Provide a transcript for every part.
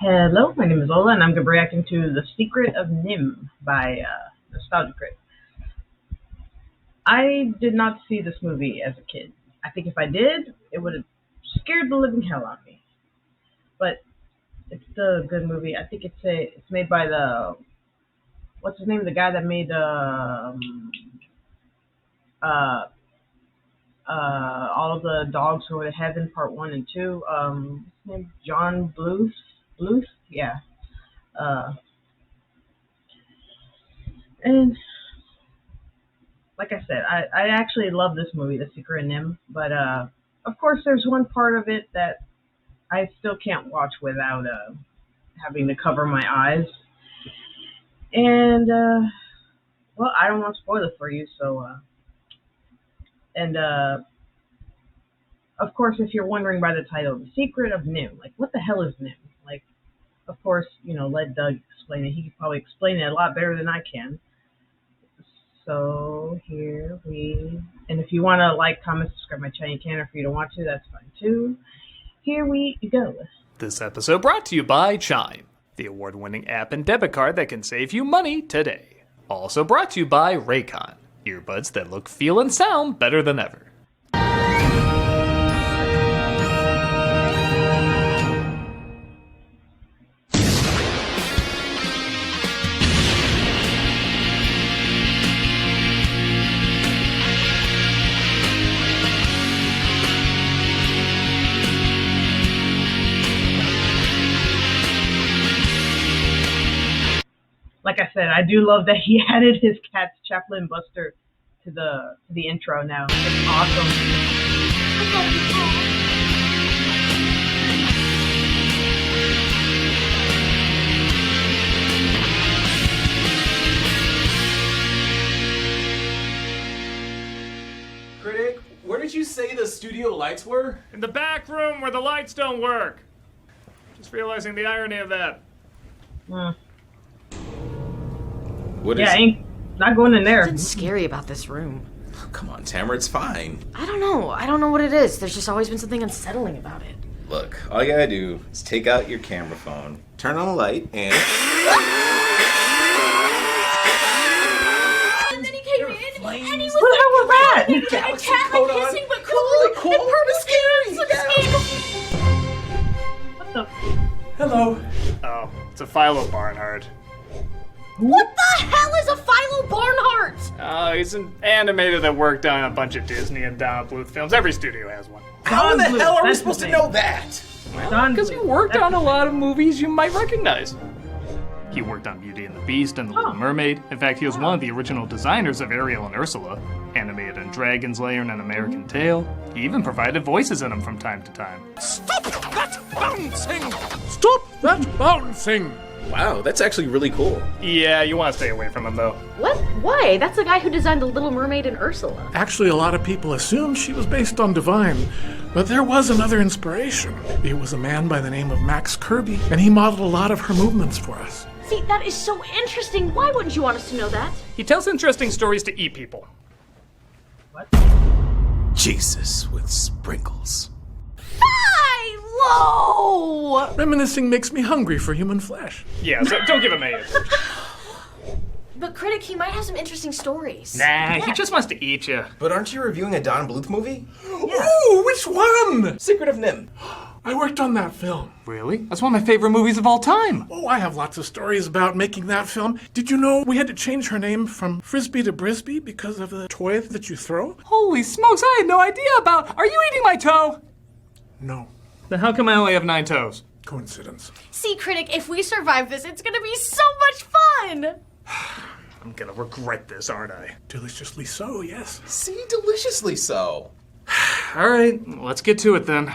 Hello, my name is Lola, and I'm going to be reacting to The Secret of NIMH by Nostalgia Critic. I did not see this movie as a kid. I think if I did, it would have scared the living hell out of me. But it's still a good movie. I think it's made by what's his name? The guy that made uh, all of the Dogs Who Go to Heaven Part 1 and 2. What's his name? John Bluth? Bluth? Yeah. Uh, and like I said, I actually love this movie, The Secret of NIMH, but of course there's one part of it that I still can't watch without having to cover my eyes. And well, I don't want to spoil it for you, so and of course, if you're wondering by the title, The Secret of NIMH, like what the hell is NIMH? Like, of course, let Doug explain it. He could probably explain it a lot better than I can. So and if you want to like, comment, subscribe my channel, you can. If you don't want to, that's fine too. Here we go. This episode brought to you by Chime, the award-winning app and debit card that can save you money today. Also brought to you by Raycon, earbuds that look, feel, and sound better than ever. Like I said, I do love that he added his cat's Chaplain Buster to the intro now. It's awesome. Critic, where did you say the studio lights were? In the back room where the lights don't work. Just realizing the irony of that. What yeah, ain't not going in there. What's scary about this room? Oh, come on, Tamara, it's fine. I don't know what it is. There's just always been something unsettling about it. Look, all you gotta do is take out your camera phone, turn on the light, and... And then he came in, and he was What the hell was that? a cat like hissing, but cool, and purpose. What the? Hello. Oh, it's a Philo Barnhart. What the hell is a Philo Barnhart? Oh, he's an animator that worked on a bunch of Disney and Don Bluth films. Every studio has one. How in the Bluth, hell are we that's supposed his to name. know that? Well, because he worked on a lot of movies you might recognize. He worked on Beauty and the Beast and The Little Mermaid. In fact, he was one of the original designers of Ariel and Ursula, animated in Dragon's Lair and An American Tail. He even provided voices in them from time to time. Stop that bouncing! Stop that bouncing! Wow, that's actually really cool. Yeah, you want to stay away from him, though. What? Why? That's the guy who designed The Little Mermaid and Ursula. Actually, a lot of people assumed she was based on Divine, but there was another inspiration. It was a man by the name of Max Kirby, and he modeled a lot of her movements for us. See, that is so interesting. Why wouldn't you want us to know that? He tells interesting stories to eat people. What? Jesus with sprinkles. Philo! Reminiscing makes me hungry for human flesh. Yeah, so don't give him a. But Critic, he might have some interesting stories. Nah, he just wants to eat you. But aren't you reviewing a Don Bluth movie? Ooh, which one? Secret of NIMH. I worked on that film. Really? That's one of my favorite movies of all time. Oh, I have lots of stories about making that film. Did you know we had to change her name from Frisbee to Brisbee because of the toy that you throw? Holy smokes, I had no idea about. Are you eating my toe? No. Then how come I only have 9 toes? Coincidence. See, Critic, if we survive this, it's gonna be so much fun! I'm gonna regret this, aren't I? Deliciously so, yes. See, deliciously so. All right, let's get to it then.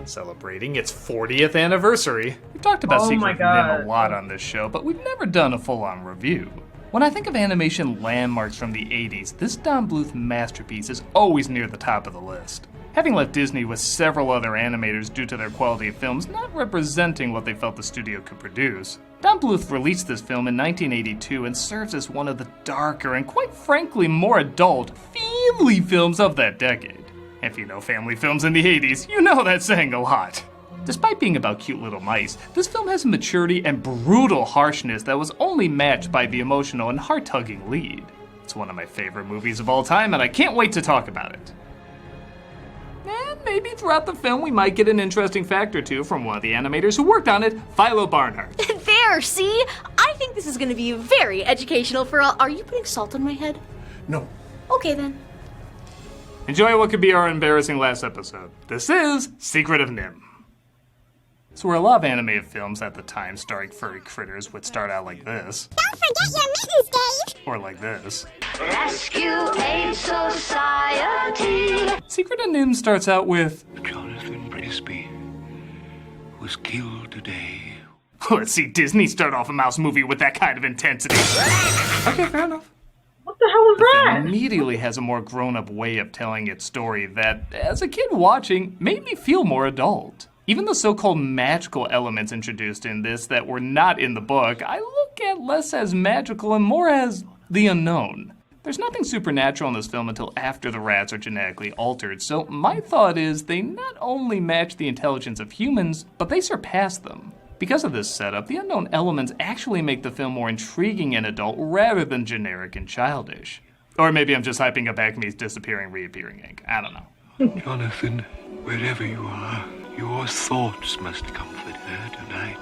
Celebrating its 40th anniversary. We've talked about Oh Secret my of NIMH God. a lot on this show, but we've never done a full-on review. When I think of animation landmarks from the 80s, this Don Bluth masterpiece is always near the top of the list. Having left Disney with several other animators due to their quality of films not representing what they felt the studio could produce, Don Bluth released this film in 1982 and serves as one of the darker and quite frankly more adult, feely films of that decade. If you know family films in the 80s, you know that's saying a lot. Despite being about cute little mice, this film has a maturity and brutal harshness that was only matched by the emotional and heart-tugging lead. It's one of my favorite movies of all time, and I can't wait to talk about it. And maybe throughout the film we might get an interesting fact or two from one of the animators who worked on it, Philo Barnhart. There, see? I think this is going to be very educational for all. Are you putting salt on my head? No. Okay, then. Enjoy what could be our embarrassing last episode. This is Secret of NIMH. So where a lot of animated films at the time starring furry critters would start out like this. Don't forget your mittens, Dave! Or like this. Rescue Aid Society! Secret of NIMH starts out with Jonathan Brisby was killed today. Let's see Disney start off a mouse movie with that kind of intensity. Okay, fair enough. What the hell was that? It immediately has a more grown-up way of telling its story that, as a kid watching, made me feel more adult. Even the so-called magical elements introduced in this that were not in the book, I look at less as magical and more as the unknown. There's nothing supernatural in this film until after the rats are genetically altered, so my thought is they not only match the intelligence of humans, but they surpass them. Because of this setup, the unknown elements actually make the film more intriguing and adult rather than generic and childish. Or maybe I'm just hyping up Acme's disappearing, reappearing ink. I don't know. Jonathan, wherever you are, your thoughts must comfort her tonight.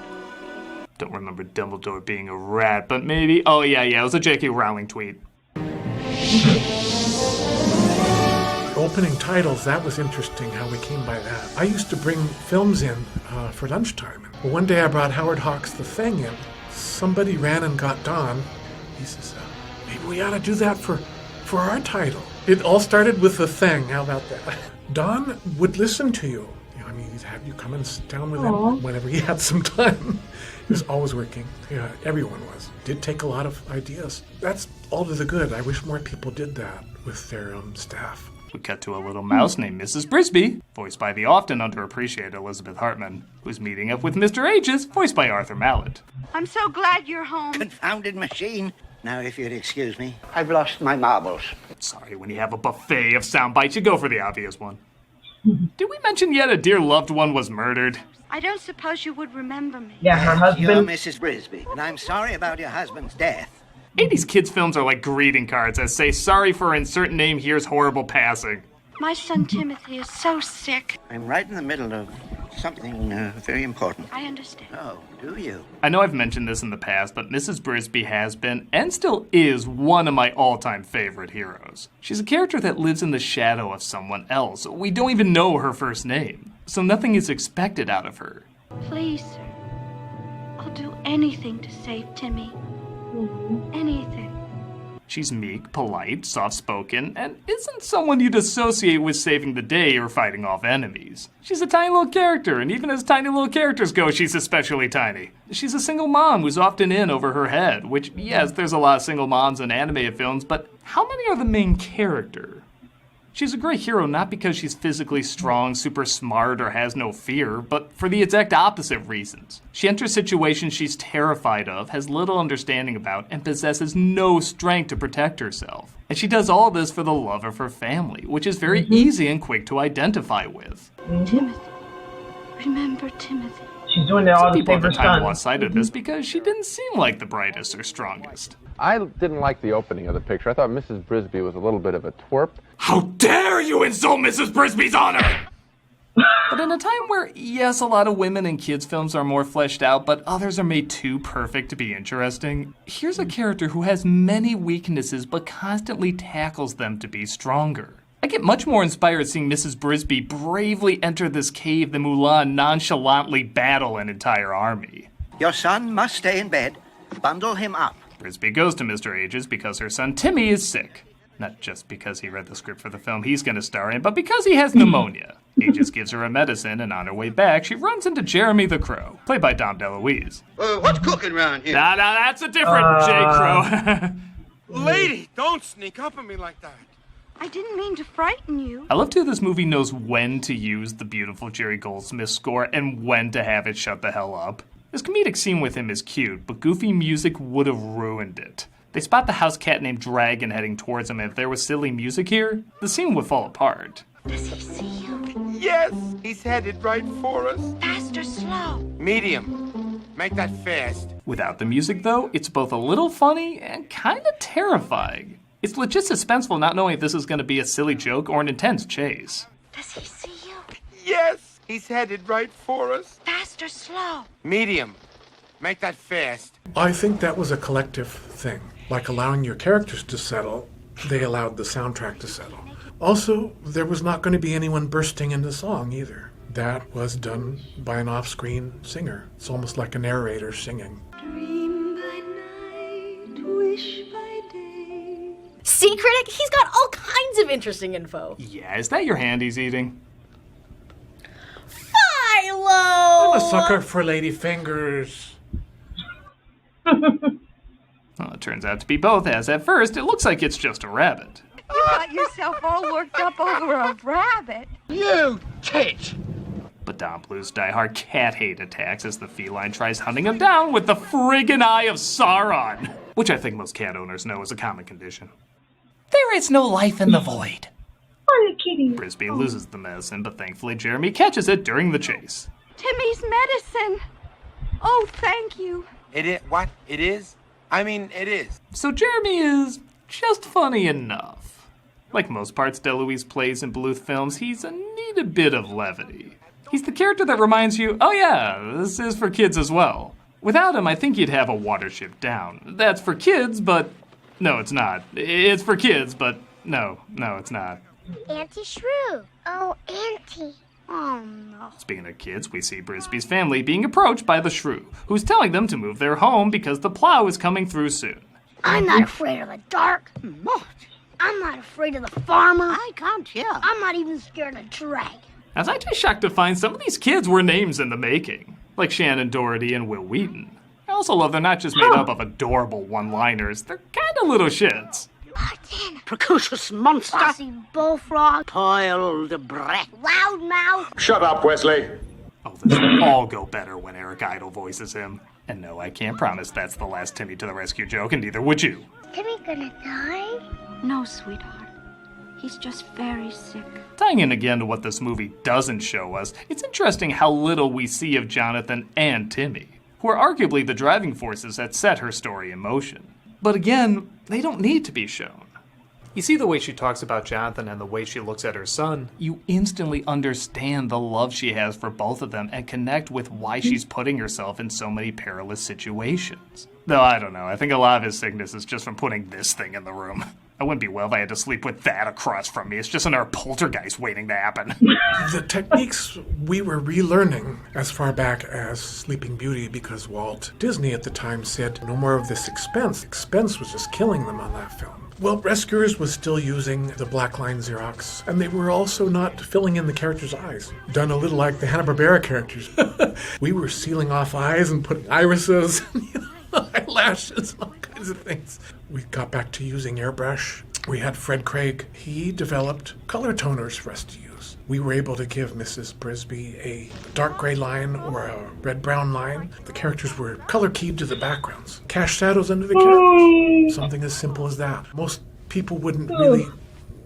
Don't remember Dumbledore being a rat, but maybe... Oh, yeah, it was a J.K. Rowling tweet. Opening titles, that was interesting how we came by that. I used to bring films in for lunchtime. Well, one day I brought Howard Hawks' The Thing in. Somebody ran and got Don. He says, maybe we ought to do that for our title. It all started with The Thing. How about that? Don would listen to you. I mean, he'd have you come and sit down with him whenever he had some time. He was always working. Yeah, everyone was. Did take a lot of ideas. That's all to the good. I wish more people did that with their staff. We cut to a little mouse named Mrs. Brisby, voiced by the often underappreciated Elizabeth Hartman, who's meeting up with Mr. H's, voiced by Arthur Mallet. I'm so glad you're home. Confounded machine. Now, if you'd excuse me, I've lost my marbles. Sorry, when you have a buffet of sound bites, you go for the obvious one. Did we mention yet a dear loved one was murdered? I don't suppose you would remember me. Yeah, her husband. You're Mrs. Brisby, and I'm sorry about your husband's death. 80s kids' films are like greeting cards that say, sorry for insert name, here's horrible passing. My son Timothy is so sick. I'm right in the middle of something very important. I understand. Oh, do you? I know I've mentioned this in the past, but Mrs. Brisby has been, and still is, one of my all-time favorite heroes. She's a character that lives in the shadow of someone else. We don't even know her first name, so nothing is expected out of her. Please, sir. I'll do anything to save Timmy. Anything. She's meek, polite, soft-spoken, and isn't someone you'd associate with saving the day or fighting off enemies. She's a tiny little character, and even as tiny little characters go, she's especially tiny. She's a single mom who's often in over her head, which, yes, there's a lot of single moms in animated films, but how many are the main character? She's a great hero not because she's physically strong, super smart, or has no fear, but for the exact opposite reasons. She enters situations she's terrified of, has little understanding about, and possesses no strength to protect herself. And she does all this for the love of her family, which is very easy and quick to identify with. Timothy. Remember Timothy. She's doing it all to People save at her the time son. lost sight of this because she didn't seem like the brightest or strongest. I didn't like the opening of the picture. I thought Mrs. Brisby was a little bit of a twerp. How dare you insult Mrs. Brisby's honor! But in a time where, yes, a lot of women in kids' films are more fleshed out, but others are made too perfect to be interesting, here's a character who has many weaknesses but constantly tackles them to be stronger. I get much more inspired seeing Mrs. Brisby bravely enter this cave than Mulan nonchalantly battle an entire army. Your son must stay in bed. Bundle him up. Brisby goes to Mr. Ages because her son Timmy is sick. Not just because he read the script for the film he's going to star in, but because he has pneumonia. Ages gives her a medicine, and on her way back, she runs into Jeremy the Crow, played by Dom DeLuise. What's cooking around here? Nah, that's a different J. Crow. Lady, don't sneak up on me like that. I didn't mean to frighten you. I love too this movie knows when to use the beautiful Jerry Goldsmith score and when to have it shut the hell up. This comedic scene with him is cute, but goofy music would have ruined it. They spot the house cat named Dragon heading towards him, and if there was silly music here, the scene would fall apart. Does he see you? Yes, he's headed right for us. Fast or slow? Medium. Make that fast. Without the music, though, it's both a little funny and kind of terrifying. It's legit suspenseful not knowing if this is going to be a silly joke or an intense chase. Does he see you? Yes, he's headed right for us. Fast or slow? Medium. Make that fast. I think that was a collective thing. Like allowing your characters to settle, they allowed the soundtrack to settle. Also, there was not going to be anyone bursting into song either. That was done by an off-screen singer. It's almost like a narrator singing. Dream by night, wish by day. See, Critic? He's got all kinds of interesting info. Yeah, is that your hand he's eating? Philo! I'm a sucker for lady fingers. Well, it turns out to be both, as at first it looks like it's just a rabbit. You got yourself all worked up over a rabbit. You tit! But Don Bluth's diehard cat hate attacks as the feline tries hunting him down with the friggin' eye of Sauron, which I think most cat owners know is a common condition. There is no life in the void. Oh, kitty. Brisby loses the medicine, but thankfully Jeremy catches it during the chase. Timmy's medicine. Oh, thank you. It is what? It is? I mean, it is. So Jeremy is just funny enough. Like most parts DeLuise plays in Bluth films, he's a neat bit of levity. He's the character that reminds you, oh yeah, this is for kids as well. Without him, I think you'd have a Watership Down. That's for kids, but no, it's not. It's for kids, but no, it's not. Auntie Shrew. Oh, Auntie. Oh, no. Speaking of kids, we see Brisby's family being approached by the shrew, who's telling them to move their home because the plow is coming through soon. I'm not afraid of the dark. I'm not afraid of the farmer. I can't, yeah. I'm not even scared of dragon. I was actually shocked to find some of these kids were names in the making, like Shannon Doherty and Will Wheaton. I also love they're not just made up of adorable one-liners, they're kind of little shits. Precocious monster. Bossy bullfrog. Spoiled brat. Loudmouth. Shut up, Wesley. Oh, this will all go better when Eric Idle voices him. And no, I can't promise that's the last Timmy to the rescue joke, and neither would you. Timmy gonna die? No, sweetheart. He's just very sick. Tying in again to what this movie doesn't show us, it's interesting how little we see of Jonathan and Timmy, who are arguably the driving forces that set her story in motion. But again, they don't need to be shown. You see the way she talks about Jonathan and the way she looks at her son, you instantly understand the love she has for both of them and connect with why she's putting herself in so many perilous situations. Though I don't know, I think a lot of his sickness is just from putting this thing in the room. I wouldn't be well if I had to sleep with that across from me. It's just another poltergeist waiting to happen. The techniques we were relearning as far back as Sleeping Beauty because Walt Disney at the time said no more of this expense. Expense was just killing them on that film. Well, Rescuers was still using the black line Xerox, and they were also not filling in the characters' eyes. Done a little like the Hanna-Barbera characters. We were sealing off eyes and putting irises and eyelashes and all kinds of things. We got back to using airbrush. We had Fred Craig. He developed color toners for us to use. We were able to give Mrs. Brisby a dark gray line or a red-brown line. The characters were color-keyed to the backgrounds. Cast shadows under the characters. Something as simple as that. Most people wouldn't really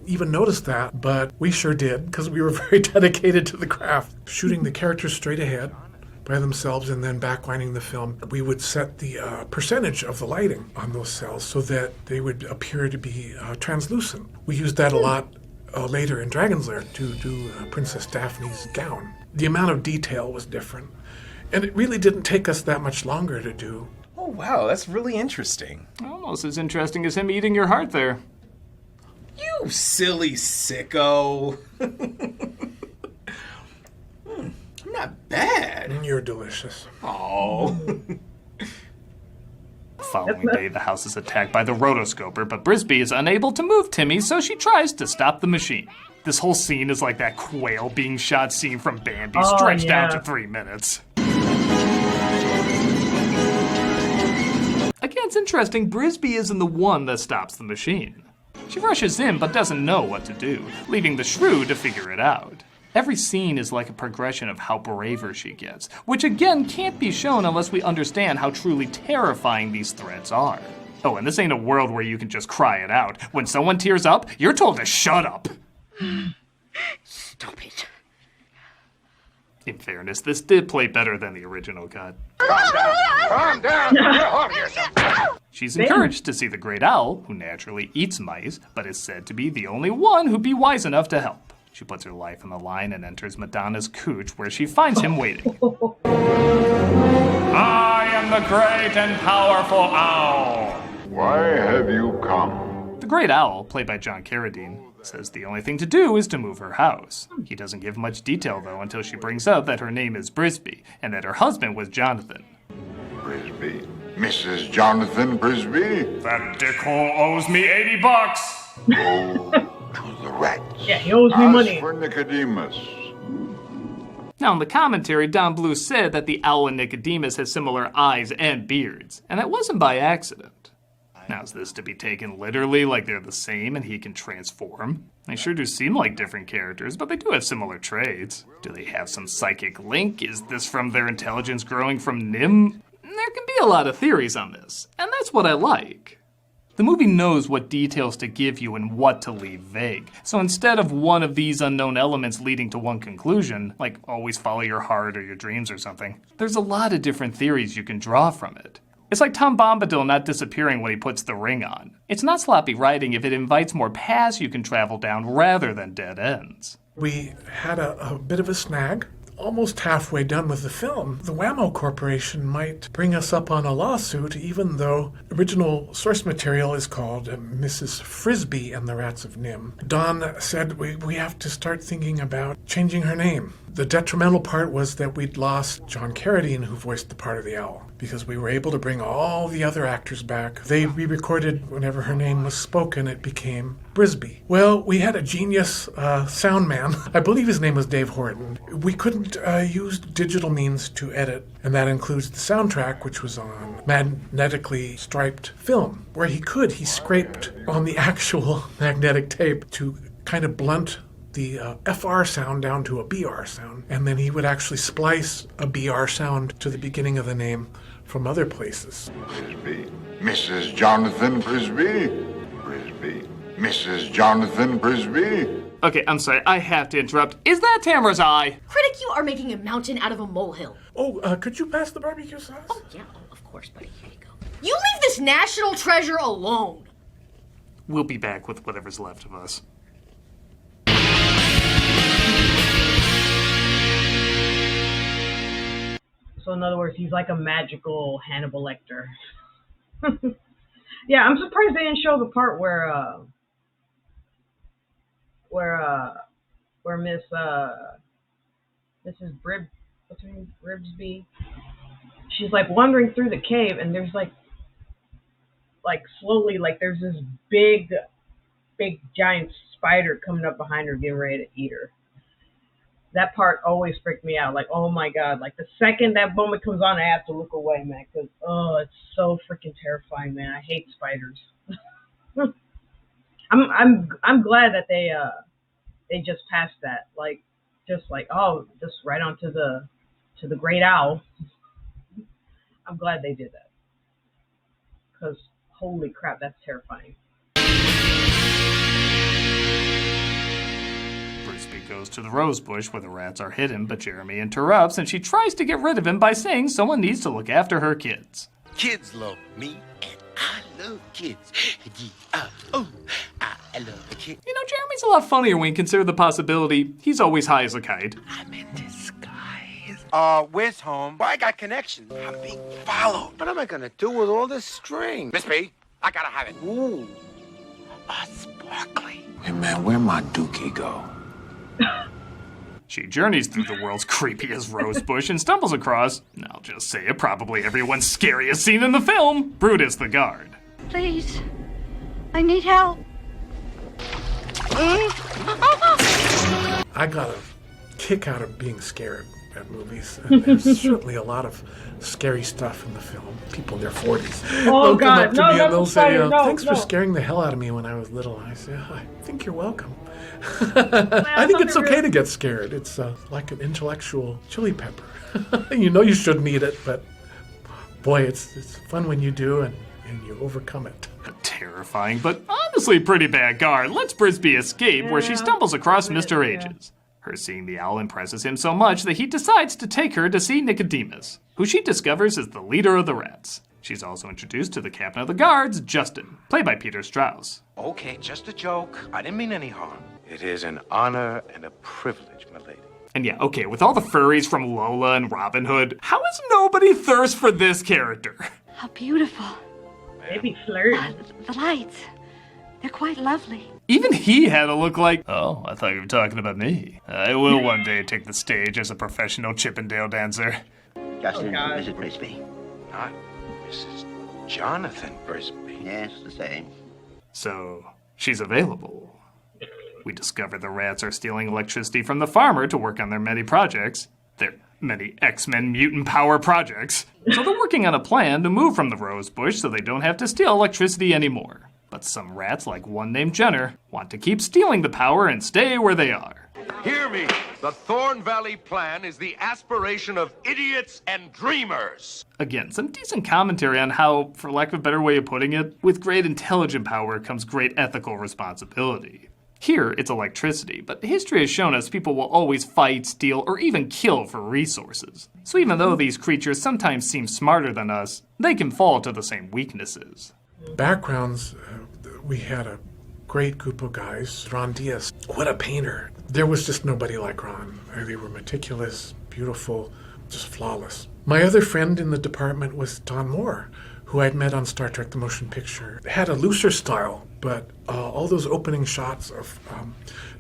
even notice that, but we sure did because we were very dedicated to the craft. Shooting the characters straight ahead by themselves and then backlining the film, we would set the percentage of the lighting on those cells so that they would appear to be translucent. We used that a lot later in Dragon's Lair to do Princess Daphne's gown. The amount of detail was different, and it really didn't take us that much longer to do. Oh, wow, that's really interesting. Almost as interesting as him eating your heart there. You silly sicko. Not bad. You're delicious. Oh. Following day, the house is attacked by the rotoscoper, but Brisby is unable to move Timmy, so she tries to stop the machine. This whole scene is like that quail being shot scene from Bambi, stretched out to 3 minutes. Again, it's interesting, Brisby isn't the one that stops the machine. She rushes in, but doesn't know what to do, leaving the shrew to figure it out. Every scene is like a progression of how braver she gets, which again can't be shown unless we understand how truly terrifying these threats are. Oh, and this ain't a world where you can just cry it out. When someone tears up, you're told to shut up. In fairness, this did play better than the original cut. Calm down! Hold yourself! She's encouraged to see the Great Owl, who naturally eats mice, but is said to be the only one who'd be wise enough to help. She puts her life on the line and enters Madonna's cooch, where she finds him waiting. I am the great and powerful owl. Why have you come? The Great Owl, played by John Carradine, says the only thing to do is to move her house. He doesn't give much detail, though, until she brings up that her name is Brisby, and that her husband was Jonathan. Brisby. Mrs. Jonathan Brisby? That dickhole owes me $80. Go to the rats. Yeah, he owes me money. As for Nicodemus. Now, in the commentary, Don Bluth said that the owl in Nicodemus has similar eyes and beards, and that wasn't by accident. Now, is this to be taken literally, like they're the same and he can transform? They sure do seem like different characters, but they do have similar traits. Do they have some psychic link? Is this from their intelligence growing from NIMH? There can be a lot of theories on this, and that's what I like. The movie knows what details to give you and what to leave vague. So instead of one of these unknown elements leading to one conclusion, like always follow your heart or your dreams or something, there's a lot of different theories you can draw from it. It's like Tom Bombadil not disappearing when he puts the ring on. It's not sloppy writing if it invites more paths you can travel down rather than dead ends. We had a bit of a snag. Almost halfway done with the film, the Whammo Corporation might bring us up on a lawsuit, even though original source material is called Mrs. Frisbee and the Rats of NIMH. Don said we have to start thinking about changing her name. The detrimental part was that we'd lost John Carradine, who voiced the part of the owl, because we were able to bring all the other actors back. They re-recorded whenever her name was spoken, it became Brisby. Well, we had a genius sound man. I believe his name was Dave Horton. We couldn't use digital means to edit, and that includes the soundtrack, which was on magnetically striped film. Where he could, he scraped on the actual magnetic tape to kind of blunt the FR sound down to a BR sound, and then he would actually splice a BR sound to the beginning of the name from other places. Brisby. Mrs. Jonathan Brisby? Brisby. Mrs. Jonathan Brisby? Okay, I'm sorry, I have to interrupt. Is that Tamara's eye? Critic, you are making a mountain out of a molehill. Oh, could you pass the barbecue sauce? Oh, yeah, of course, buddy. Here you go. You leave this national treasure alone. We'll be back with whatever's left of us. So in other words, he's like a magical Hannibal Lecter. Yeah, I'm surprised they didn't show the part where Mrs. what's her name? Ribsby. She's like wandering through the cave, and there's like slowly, like there's this big giant spider coming up behind her, getting ready to eat her. That part always freaked me out. Like, oh my god! Like the second that moment comes on, I have to look away, man, because it's so freaking terrifying, man. I hate spiders. I'm glad that they just passed that, just right on to the Great Owl. I'm glad they did that, because holy crap, that's terrifying. Brisby goes to the rose bush where the rats are hidden, but Jeremy interrupts and she tries to get rid of him by saying someone needs to look after her kids. Kids love me, and I love kids. I love the kids. You know, Jeremy's a lot funnier when you consider the possibility he's always high as a kite. I'm in disguise. Where's home? Well, I got connections. I'm being followed. What am I gonna do with all this string? Miss B, I gotta have it. Ooh, sparkly. Hey man, where my dookie go? She journeys through the world's creepiest rose bush and stumbles across, I'll just say it, probably everyone's scariest scene in the film, Brutus the guard. Please, I need help. I got a kick out of being scared at movies. And there's certainly a lot of scary stuff in the film. People in their 40s. Oh, they'll God. come up to me and they'll say, thanks for no. scaring the hell out of me when I was little. I say, I think you're welcome. I think it's okay to get scared. It's like an intellectual chili pepper. You know you shouldn't eat it, but boy, it's fun when you do and you overcome it. A terrifying, but honestly pretty bad guard lets Brisby escape where she stumbles across Mr. Ages. Her seeing the owl impresses him so much that he decides to take her to see Nicodemus, who she discovers is the leader of the rats. She's also introduced to the captain of the guards, Justin, played by Peter Strauss. Okay, just a joke. I didn't mean any harm. It is an honor and a privilege, my lady. And yeah, okay, with all the furries from Lola and Robin Hood, how is nobody thirst for this character? How beautiful. Maybe flirt. The lights. They're quite lovely. Even he had a look like, oh, I thought you were talking about me. I will one day take the stage as a professional Chippendale dancer. Justin, Mrs. Brisby. Not Mrs. Jonathan Brisby. Yes, the same. So, she's available. We discover the rats are stealing electricity from the farmer to work on their many projects. Their many X-Men mutant power projects. So they're working on a plan to move from the rose bush so they don't have to steal electricity anymore. But some rats, like one named Jenner, want to keep stealing the power and stay where they are. Hear me. The Thorn Valley Plan is the aspiration of idiots and dreamers. Again, some decent commentary on how, for lack of a better way of putting it, with great intelligent power comes great ethical responsibility. Here, it's electricity, but history has shown us people will always fight, steal, or even kill for resources. So even though these creatures sometimes seem smarter than us, they can fall to the same weaknesses. Backgrounds, we had a great group of guys. Ron Diaz, what a painter. There was just nobody like Ron. They were meticulous, beautiful, just flawless. My other friend in the department was Don Moore, who I'd met on Star Trek The Motion Picture. Had a looser style, but all those opening shots of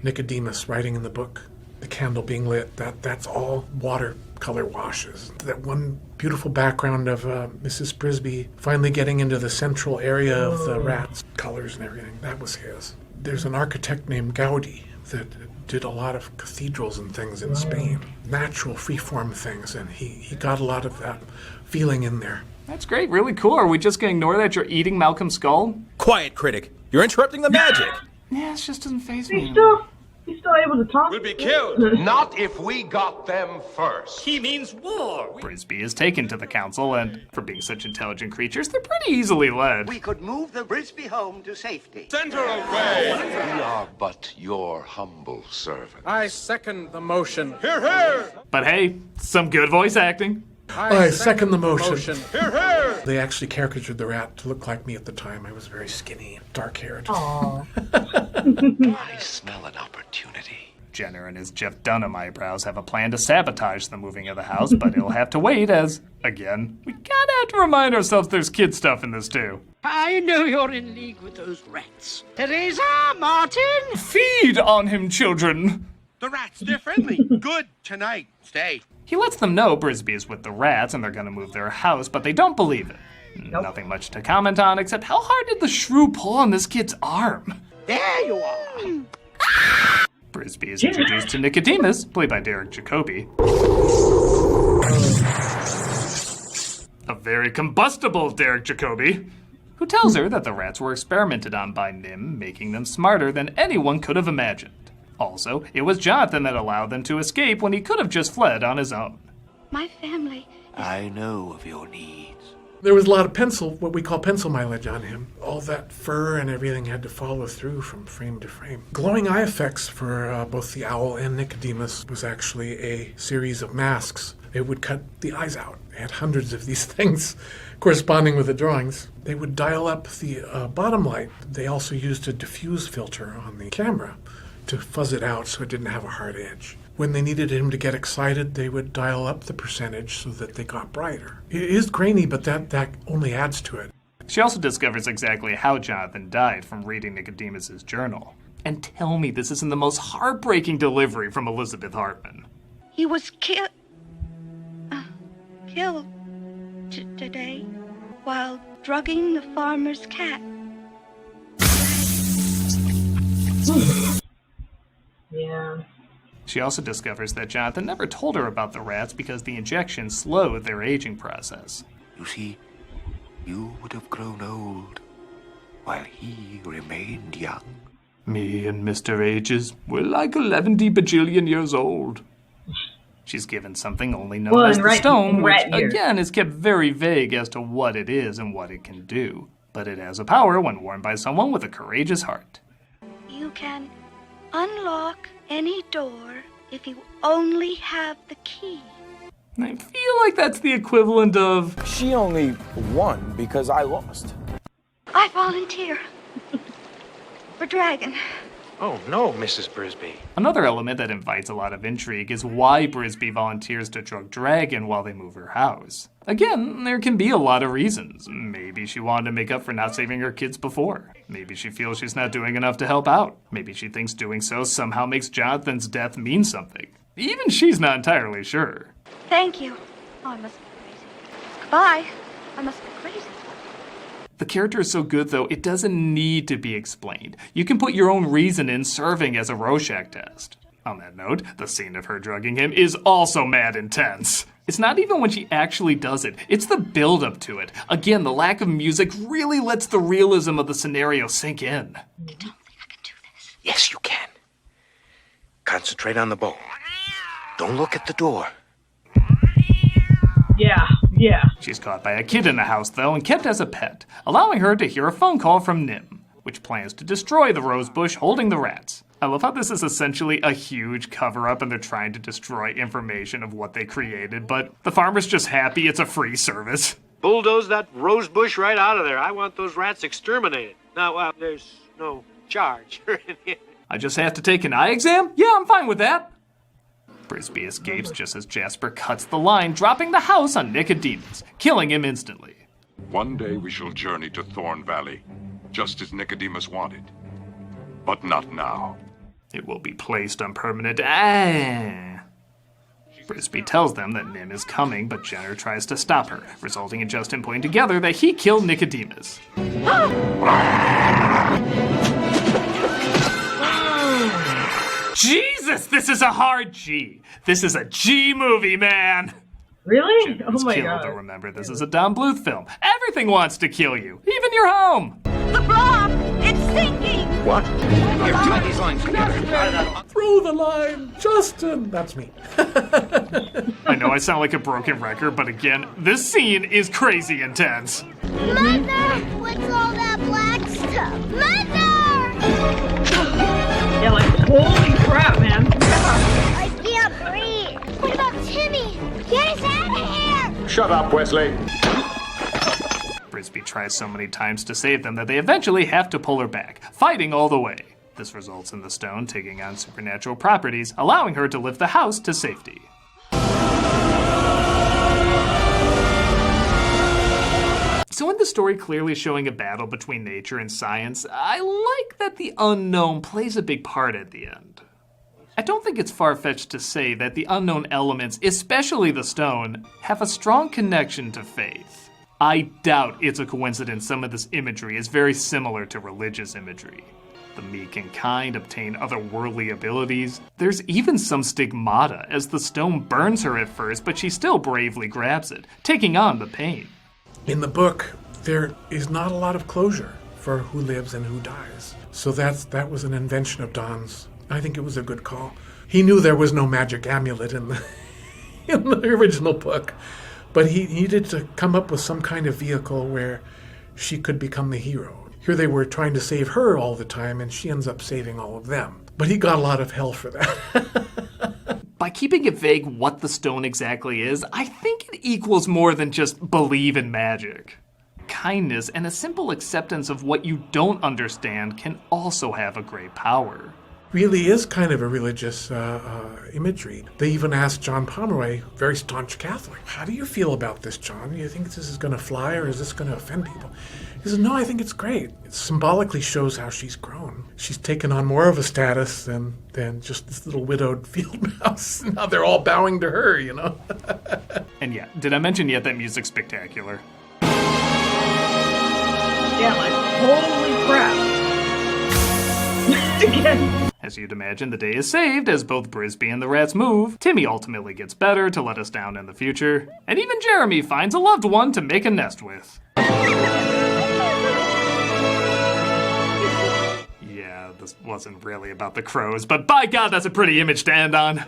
Nicodemus writing in the book, the candle being lit, that's all watercolor washes. That one beautiful background of Mrs. Brisby finally getting into the central area of the rats, colors and everything, that was his. There's an architect named Gaudi that did a lot of cathedrals and things in Spain, natural freeform things, and he got a lot of that feeling in there. That's great, really cool. Are we just gonna ignore that you're eating Malcolm's skull? Quiet, Critic. You're interrupting the magic. Yeah, it just doesn't faze me. He's still able to talk. We'll be killed. Not if we got them first. He means war. Brisby is taken to the council, and for being such intelligent creatures, they're pretty easily led. We could move the Brisby home to safety. Send her away. We are but your humble servant. I second the motion. Hear, hear. But hey, some good voice acting. I second the motion. Hear, hear. They actually caricatured the rat to look like me at the time. I was very skinny, dark-haired. Aww. I smell an opportunity. Jenner and his Jeff Dunham eyebrows have a plan to sabotage the moving of the house, but it'll have to wait as, again, we kinda have to remind ourselves there's kid stuff in this too. I know you're in league with those rats. Teresa, Martin! Feed on him, children! The rats, they're friendly. Good. Tonight. Stay. He lets them know Brisby is with the rats and they're gonna move their house, but they don't believe it. Nope. Nothing much to comment on except how hard did the shrew pull on this kid's arm? There you are! Brisby is introduced to Nicodemus, played by Derek Jacobi. A very combustible Derek Jacobi, who tells her that the rats were experimented on by NIMH, making them smarter than anyone could have imagined. Also, it was Jonathan that allowed them to escape when he could have just fled on his own. My family. I know of your needs. There was a lot of what we call pencil mileage on him. All that fur and everything had to follow through from frame to frame. Glowing eye effects for both the owl and Nicodemus was actually a series of masks. They would cut the eyes out. They had hundreds of these things corresponding with the drawings. They would dial up the bottom light. They also used a diffuse filter on the camera to fuzz it out so it didn't have a hard edge. When they needed him to get excited, they would dial up the percentage so that they got brighter. It is grainy, but that only adds to it. She also discovers exactly how Jonathan died from reading Nicodemus's journal. And tell me this isn't the most heartbreaking delivery from Elizabeth Hartman. He was killed today while drugging the farmer's cat. Yeah. She also discovers that Jonathan never told her about the rats because the injection slowed their aging process. You see, you would have grown old while he remained young. Me and Mr. Ages were like 11 bajillion years old. She's given something only known as the stone, which again is kept very vague as to what it is and what it can do. But it has a power when worn by someone with a courageous heart. You can unlock any door if you only have the key. I feel like that's the equivalent of... She only won because I lost. I volunteer. For Dragon. Oh, no, Mrs. Brisby. Another element that invites a lot of intrigue is why Brisby volunteers to drug Dragon while they move her house. Again, there can be a lot of reasons. Maybe she wanted to make up for not saving her kids before. Maybe she feels she's not doing enough to help out. Maybe she thinks doing so somehow makes Jonathan's death mean something. Even she's not entirely sure. Thank you. Oh, I must be crazy. Goodbye. I must be crazy. The character is so good, though, it doesn't need to be explained. You can put your own reason in serving as a Rorschach test. On that note, the scene of her drugging him is also mad intense. It's not even when she actually does it, it's the build-up to it. Again, the lack of music really lets the realism of the scenario sink in. I don't think I can do this. Yes, you can. Concentrate on the bow. Don't look at the door. Yeah. She's caught by a kid in the house, though, and kept as a pet, allowing her to hear a phone call from NIMH, which plans to destroy the rose bush holding the rats. I love how this is essentially a huge cover-up and they're trying to destroy information of what they created, but the farmer's just happy it's a free service. Bulldoze that rose bush right out of there. I want those rats exterminated. Now, there's no charge. I just have to take an eye exam? Yeah, I'm fine with that. Brisby escapes just as Jasper cuts the line, dropping the house on Nicodemus, killing him instantly. One day we shall journey to Thorn Valley, just as Nicodemus wanted. But not now. It will be placed on permanent... Brisby tells them that Nim is coming, but Jenner tries to stop her, resulting in Justin putting together that he killed Nicodemus. Jesus, this is a hard G. This is a G movie, man. Really? Jenner's Oh my killed, god. though remember, this is a Don Bluth film. Everything wants to kill you, even your home. The blob! It's sinking! What? Here, tie these lines together. Throw the line, Justin. That's me. I know I sound like a broken record, but again, this scene is crazy intense. Mother! What's all that black stuff? Mother! Yeah, like, holy crap, man. I can't breathe. What about Timmy? Get us out of here! Shut up, Wesley. Brisby tries so many times to save them that they eventually have to pull her back, fighting all the way. This results in the stone taking on supernatural properties, allowing her to lift the house to safety. So in the story clearly showing a battle between nature and science, I like that the unknown plays a big part at the end. I don't think it's far-fetched to say that the unknown elements, especially the stone, have a strong connection to faith. I doubt it's a coincidence some of this imagery is very similar to religious imagery. The meek and kind obtain otherworldly abilities. There's even some stigmata, as the stone burns her at first, but she still bravely grabs it, taking on the pain. In the book, there is not a lot of closure for who lives and who dies. So that was an invention of Don's. I think it was a good call. He knew there was no magic amulet in the original book, but he needed to come up with some kind of vehicle where she could become the hero. Here they were trying to save her all the time, and she ends up saving all of them. But he got a lot of hell for that. By keeping it vague what the stone exactly is, I think it equals more than just believe in magic. Kindness and a simple acceptance of what you don't understand can also have a great power. Really is kind of a religious imagery. They even asked John Pomeroy, very staunch Catholic, how do you feel about this, John? Do you think this is going to fly or is this going to offend people? He says, no, I think it's great. It symbolically shows how she's grown. She's taken on more of a status than just this little widowed field mouse. Now they're all bowing to her, you know? And yeah, did I mention yet that music's spectacular? Yeah, like, holy crap. Again. As you'd imagine, the day is saved as both Brisby and the rats move. Timmy ultimately gets better to let us down in the future. And even Jeremy finds a loved one to make a nest with. Yeah, this wasn't really about the crows, but by God, that's a pretty image to end on.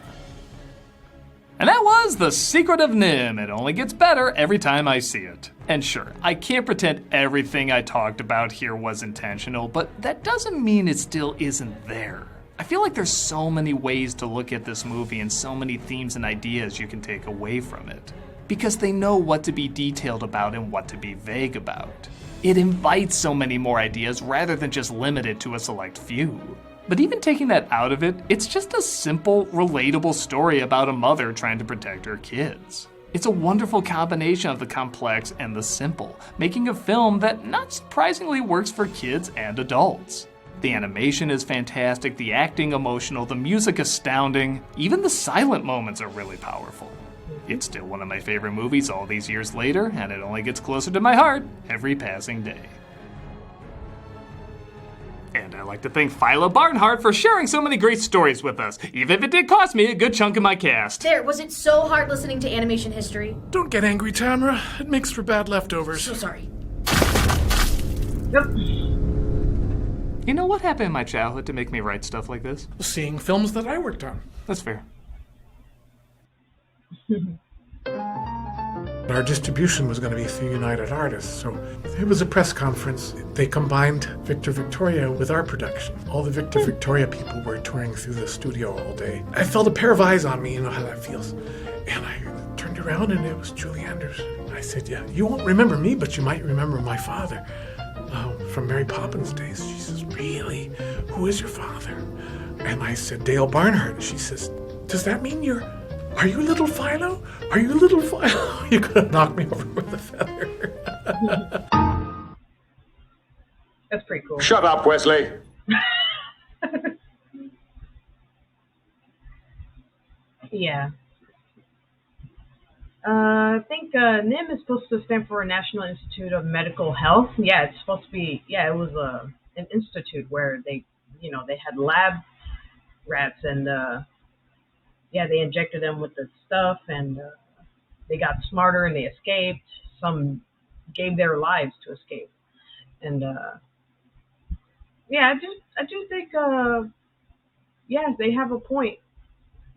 And that was The Secret of NIMH. It only gets better every time I see it. And sure, I can't pretend everything I talked about here was intentional, but that doesn't mean it still isn't there. I feel like there's so many ways to look at this movie and so many themes and ideas you can take away from it, because they know what to be detailed about and what to be vague about. It invites so many more ideas rather than just limited to a select few. But even taking that out of it, it's just a simple, relatable story about a mother trying to protect her kids. It's a wonderful combination of the complex and the simple, making a film that, not surprisingly, works for kids and adults. The animation is fantastic, the acting emotional, the music astounding, even the silent moments are really powerful. It's still one of my favorite movies all these years later, and it only gets closer to my heart every passing day. And I'd like to thank Phyla Barnhart for sharing so many great stories with us, even if it did cost me a good chunk of my cast. There, was it so hard listening to animation history? Don't get angry, Tamara. It makes for bad leftovers. So sorry. Yep. You know what happened in my childhood to make me write stuff like this? Seeing films that I worked on. That's fair. Our distribution was going to be through United Artists, so it was a press conference. They combined Victor Victoria with our production. All the Victor Victoria people were touring through the studio all day. I felt a pair of eyes on me, you know how that feels. And I turned around and it was Julie Anderson. I said, yeah, you won't remember me, but you might remember my father from Mary Poppins days. She says, really? Who is your father? And I said, Dale Barnhart. She says, does that mean are you little Philo? Are you little Philo? You could have knocked me over with a feather. That's pretty cool. Shut up, Wesley. Yeah. I think NIMH is supposed to stand for National Institute of Medical Health. Yeah, it's supposed to be. Yeah, it was an institute where they had lab rats and they injected them with the stuff and they got smarter and they escaped. Some gave their lives to escape, and I do think they have a point.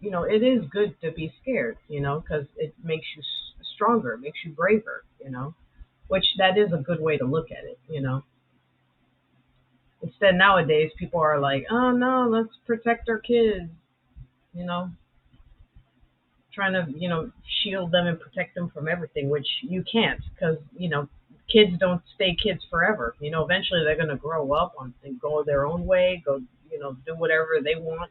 It is good to be scared, because it makes you stronger, it makes you braver, which that is a good way to look at it, Instead, nowadays, people are like, oh no, let's protect our kids, trying to, shield them and protect them from everything, which you can't, because, kids don't stay kids forever. Eventually they're going to grow up and go their own way, do whatever they want,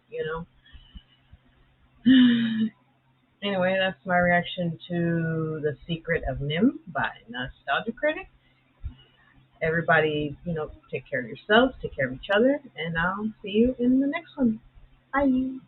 Anyway, that's my reaction to The Secret of NIMH by Nostalgia Critic. Everybody, take care of yourselves, take care of each other, and I'll see you in the next one. Bye.